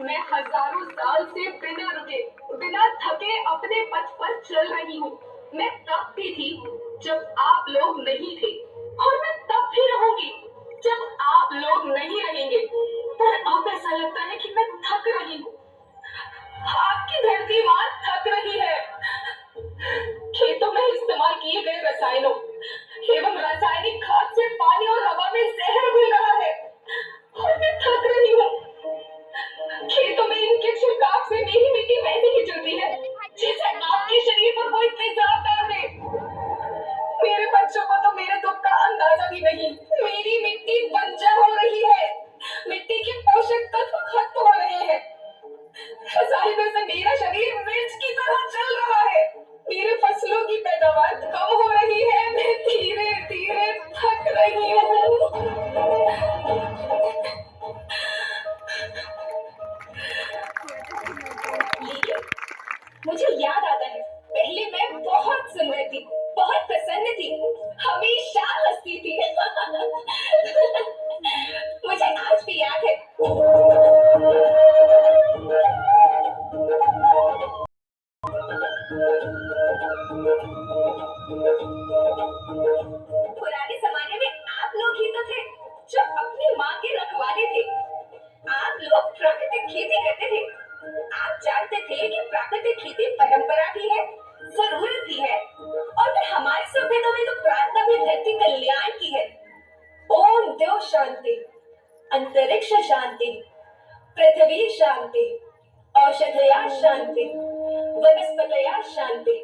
मैं हजारों साल से बिना रुके, बिना थके अपने पथ पर चल रही हूँ। मैं तब भी थी जब आप लोग नहीं थे, और मैं तब भी रहूंगी जब आप लोग नहीं रहेंगे। पर अब ऐसा लगता है कि मैं थक रही हूँ। आपकी धरती माँ थक रही है। खेतों में इस्तेमाल किए गए रसायनों एवं रासायनिक खाद से पानी और हवा में जहर घुल रहा है, और मैं थक रही हूँ। खेतों में इनके छिड़काव से मेरी मिट्टी वैसे ही चलती है जैसे आपके शरीर पर कोई तेजाब डाल दे। मेरे बच्चों को तो मेरे दुख का अंदाजा भी नहीं। मेरी मिट्टी बंजर हो रही है, मिट्टी के पोषक तत्व खत्म हो रहे हैं। रसायनों से मेरा शरीर मिर्च की तरह चल रहा है। मेरे फसलों की पैदावार कम हो रही है। मैं धीरे धीरे थक रही हूँ। मुझे याद आता है, पहले मैं बहुत सुंदर थी, बहुत प्रसन्न थी, हमेशा हंसती थी। मुझे आज भी याद है। पुराने जमाने में आप लोग ही तो थे जो अपनी माँ के रखवाले थे। आप लोग प्राकृतिक खेती करते थे। आप जानते थे कि प्राकृतिक खेती परंपरा भी है, जरूरत भी है, और फिर हमारी सभ्यता में तो प्रार्थना भी धरती कल्याण की है। ओम देव शांति, अंतरिक्ष शांति, पृथ्वी शांति, औषधया शांति, वनस्पतया शांति।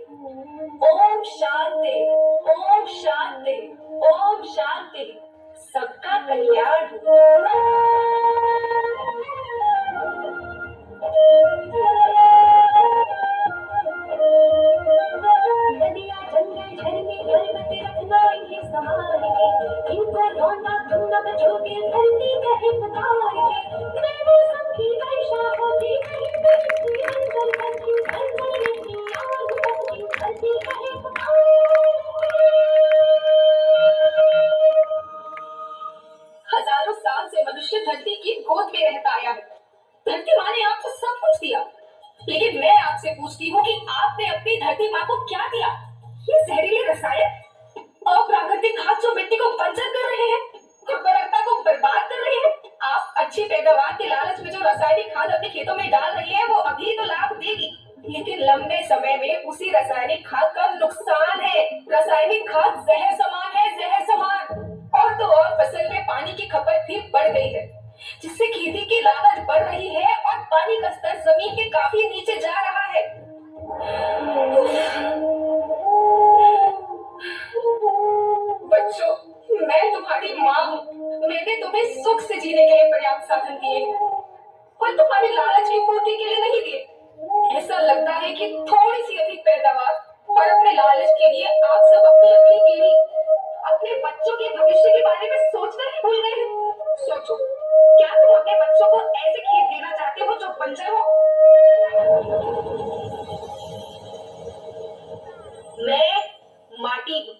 ओम शांति, ओम शांति, ओम शांति। सबका कल्याण हो। नदियाँ, जंगल, झरने, पर्वत रखना इन्हें संभाल के, इनको रोना तुम न बचोगे धरती कहे पुकार के। मैं मौसम की वर्षा होती कहीं बरसती अंजल बनती, अंजल की आग बनती, धरती कहे पुकार। हजारों साल से मनुष्य धरती की गोद में रहता आया है। धरती माँ ने आपको सब कुछ दिया, लेकिन मैं आपसे पूछती हूँ कि आपने अपनी धरती माँ को क्या दिया? ये जहरीले रसायन, अप्राकृतिक खाद जो मिट्टी को बंजर कर रहे हैं, उर्वरकता को बर्बाद कर रहे हैं। आप अच्छी पैदावार के लालच में जो रासायनिक खाद अपने खेतों में डाल रही है, वो अभी तो लाभ देगी, लेकिन लंबे समय में उसी रासायनिक खाद का नुकसान है। रासायनिक खाद जहर समान है, जहर समान। और तो और फसल में पानी की खपत भी बढ़ गई है, जिससे खेती की लागत बढ़ रही है और पानी का स्तर जमीन के काफी नीचे जा रहा है। बच्चों, मैं तुम्हारी माँ हूँ। मैंने तुम्हें सुख से जीने के लिए पर्याप्त साधन दिए हैं, और तुम्हारी लालच की पूर्ति के लिए नहीं दिए। ऐसा लगता है कि थोड़ी सी अधिक पैदावार और अपने लालच के लिए आप सब अपनी अगली पीढ़ी, अपने बच्चों के भविष्य के बारे में सोचना ही भूल गए हैं। सोचो, क्या तुम अपने बच्चों को ऐसे खेत देना चाहते हो जो बंजर हो? मैं माटी हूँ।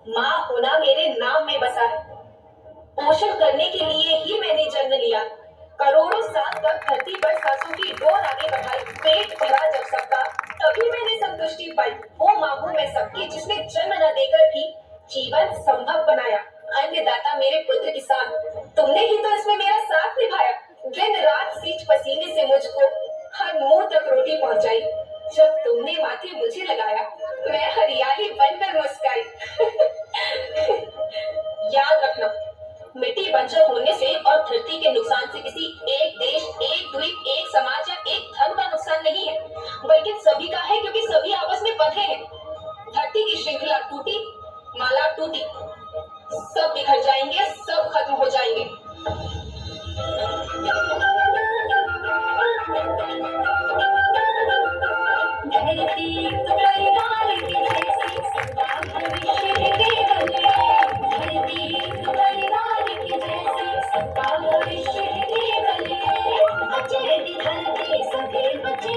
माँ होना मेरे नाम में बसा है। पोषण करने के लिए ही मैंने जन्म लिया। करोड़ों साल तक धरती पर सांसों की डोर आगे बढ़ाई, पेट भरा जब सबका, तभी मैंने संतुष्टि पाई। वो माँ हूँ मैं सबकी, जिसने जन्म न देकर भी जीवन संभव बनाया। अन्नदाता मेरे पुत्र किसान, तुमने ही तो इसमें मेरा साथ निभाया। दिन रात सींच पसीने से मुझको हर मुंह तक रोटी पहुंचाई। जब तुमने माथे मुझे लगाया, मैं हरियाली बनकर मुस्काई। याद रखना, मिट्टी बंजर होने से और धरती के नुकसान से किसी एक देश, एक द्वीप, एक समाज या एक धर्म का नुकसान नहीं है, बल्कि सभी का है, क्योंकि सभी आपस में बंधे हैं। धरती की श्रृंखला टूटी, माला टूटी, सब बिखर जाएंगे, सब खत्म हो जाएंगे। धरती परिवार की जैसी सबका भविष्य केवल है। धरती परिवार की जैसी सबका भविष्य केवल है। बचे धरती सभी बचे